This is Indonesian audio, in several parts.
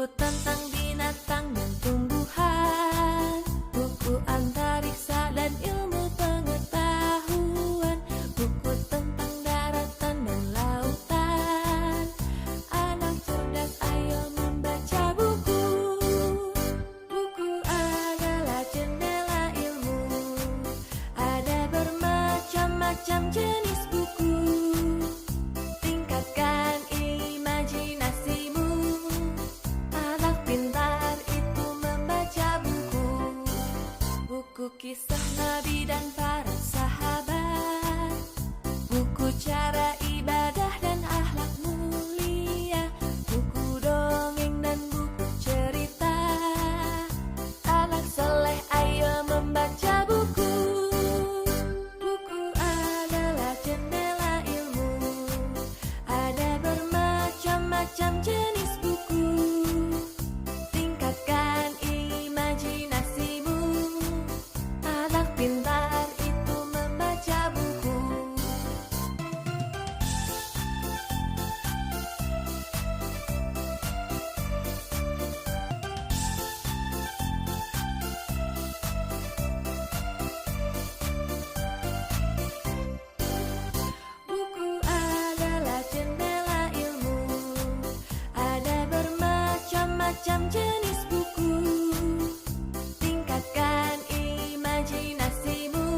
Buku tentang binatang dan tumbuhan, buku antariksa dan ilmu pengetahuan, buku tentang daratan dan lautan. Anak cerdas, ayo membaca buku. Buku adalah jendela ilmu. Ada bermacam-macam jenis buku. Tingkatkan imajinasimu. Anak pintar itu membaca buku. Buku kisah nabi dan para sahabat, buku cara ibadah dan akhlak mulia, buku dongeng dan buku cerita. Anak soleh, ayo membaca buku. Buku adalah jendela ilmu. Ada bermacam-macam jenis buku. Tingkatkan imajinasimu. Anak pintar itu membaca buku. Buku adalah jendela ilmu. Ada bermacam-macam jenis buku. Tingkatkan imajinasimu.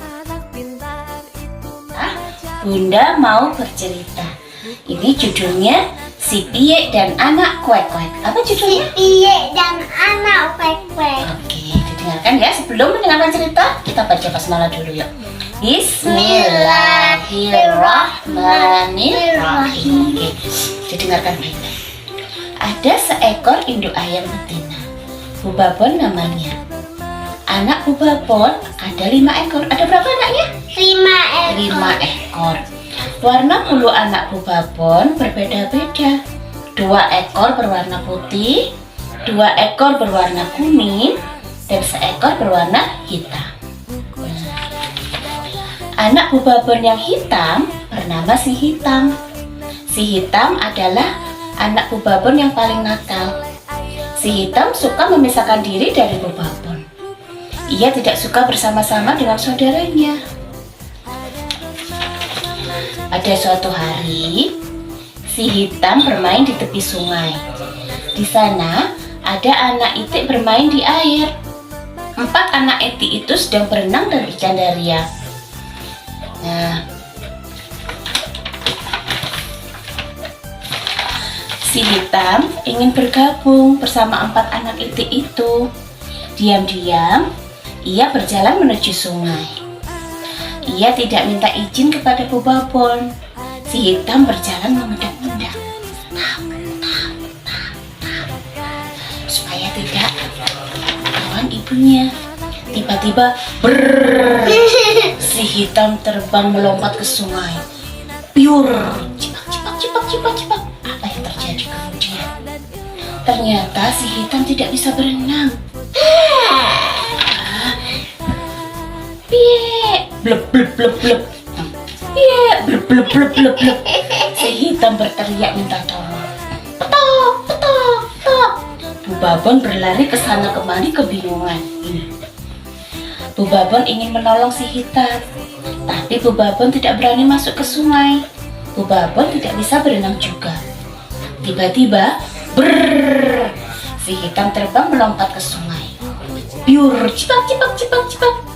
Anak pintar itu membaca buku. Bunda mau bercerita. Ini judulnya Si Piyek dan Anak Kuek-Kuek. Apa judulnya? Piyek dan anak kuek-kuek. Oke, didengarkan ya. Sebelum mendengarkan cerita, kita baca basmalah dulu yuk. Bismillahirrahmanirrahim. Oke, didengarkan baik-baik. Ada seekor induk ayam betina. Bubabon namanya. Anak Bubabon ada 5 ekor. Ada berapa anaknya? 5 ekor. 5 ekor. Warna bulu anak Bubabon berbeda-beda. 2 ekor berwarna putih, 2 ekor berwarna kuning, dan seekor berwarna hitam. Anak Bubabon yang hitam bernama si Hitam. Si Hitam adalah anak Bubabon yang paling nakal. Si Hitam suka memisahkan diri dari Bubabon. Ia tidak suka bersama-sama dengan saudaranya. Pada suatu hari, si Hitam bermain di tepi sungai. Di sana ada anak itik bermain di air. 4 anak itik itu sedang berenang dan bercandaria. Nah, si Hitam ingin bergabung bersama 4 anak itik itu. Diam-diam, ia berjalan menuju sungai. Ia tidak minta izin kepada Bubabon. Si Hitam berjalan mengendap-endap, supaya tidak melawan ibunya. Tiba-tiba, brrrr, si Hitam terbang melompat ke sungai. Piur, cipak, cipak, cipak, cipak, cipak. Apa yang terjadi kemudian? Ternyata si Hitam tidak bisa berenang. Piye, blep blep blep blep. Piye, blep blep blep blep blep. Si Hitam berteriak minta tolong. Petok, petok, petok. Bubabon berlari ke sana kemari kebingungan. Bubabon ingin menolong si Hitam, tapi Bubabon tidak berani masuk ke sungai. Bubabon tidak bisa berenang juga. Tiba-tiba, brrrr, si Hitam terbang melompat ke sungai. Piur, cipak, cipak, cipak, cipak.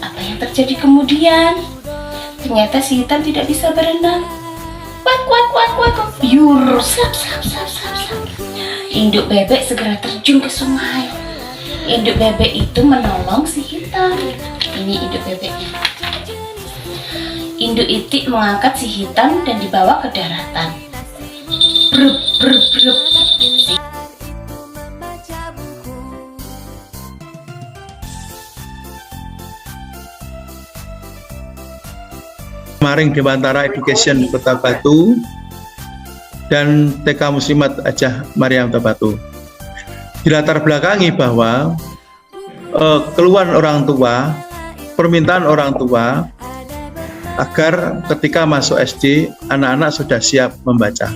Apa yang terjadi kemudian? Ternyata si Hitam tidak bisa berenang. Kuat, kuat, kuat, kuat, kuat. Piur, slap, slap, slap, slap, slap. Induk bebek segera terjun ke sungai. Induk bebek itu menolong si Hitam. Ini induk bebeknya. Induk itik mengangkat si Hitam dan dibawa ke daratan. Brup, brup, brup. Maring Dewantara Education Kota Batu dan TK Muslimat Hajah Maryam Kota Batu. Dilatar belakangi bahwa keluhan orang tua, permintaan orang tua agar ketika masuk SD anak-anak sudah siap membaca.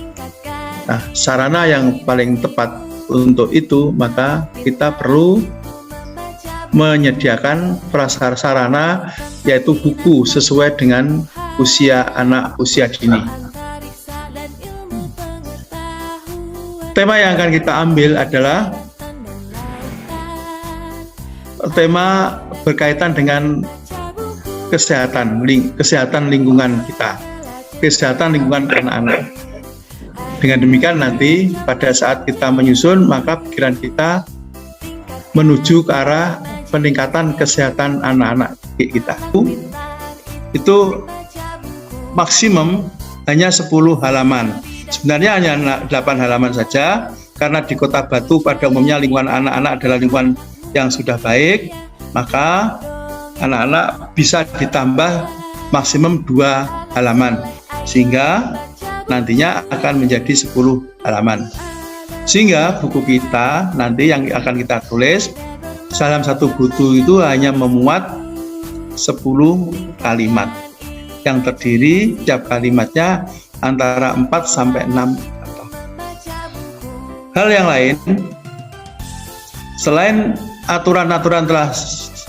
Nah, sarana yang paling tepat untuk itu, maka kita perlu menyediakan prasarana, yaitu buku sesuai dengan usia anak, usia dini. antariksa dan ilmu pengetahuan Tema yang akan kita ambil adalah tema berkaitan dengan kesehatan lingkungan kita, kesehatan lingkungan anak-anak. Dengan demikian nanti pada saat kita menyusun, maka pikiran kita menuju ke arah peningkatan kesehatan anak-anak kita. Itu maksimum hanya 10 halaman. Sebenarnya hanya 8 halaman saja, karena di Kota Batu pada umumnya lingkungan anak-anak adalah lingkungan yang sudah baik, maka anak-anak bisa ditambah maksimum 2 halaman, sehingga nantinya akan menjadi 10 halaman. Sehingga buku kita nanti yang akan kita tulis dalam satu buku itu hanya memuat 10 kalimat yang terdiri tiap kalimatnya antara 4 sampai 6 kata. Hal yang lain, selain aturan-aturan telah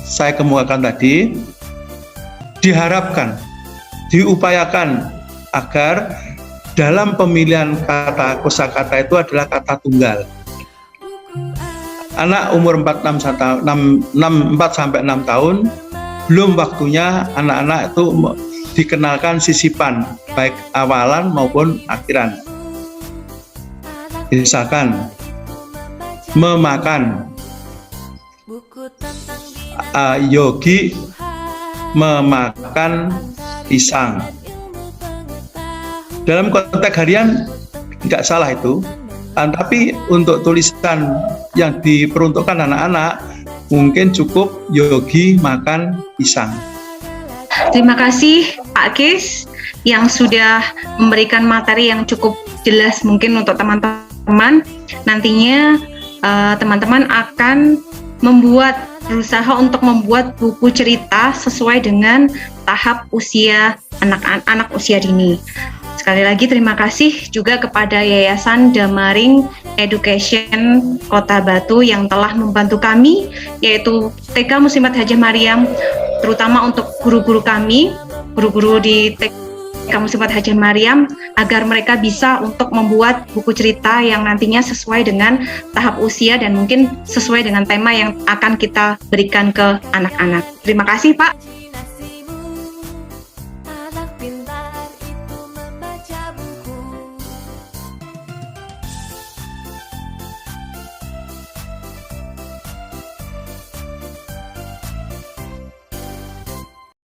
saya kemukakan tadi, diharapkan, diupayakan agar dalam pemilihan kata kosakata itu adalah kata tunggal. Anak umur 4 sampai 6 tahun belum waktunya anak-anak itu dikenalkan sisipan, baik awalan maupun akhiran. Misalkan memakan, buku tentang Yogi memakan pisang. Dalam konteks harian tidak salah itu, tapi untuk tulisan yang diperuntukkan anak-anak mungkin cukup Yogi makan pisang. Terima kasih Pak Kis yang sudah memberikan materi yang cukup jelas mungkin untuk teman-teman. Nantinya teman-teman akan berusaha untuk membuat buku cerita sesuai dengan tahap usia anak-anak usia dini. Sekali lagi terima kasih juga kepada Yayasan Damaring Education Kota Batu yang telah membantu kami, yaitu TK Muslimat Hajah Maryam, terutama untuk guru-guru kami, guru-guru di TK Muslimat Hajah Maryam, agar mereka bisa untuk membuat buku cerita yang nantinya sesuai dengan tahap usia dan mungkin sesuai dengan tema yang akan kita berikan ke anak-anak. Terima kasih Pak.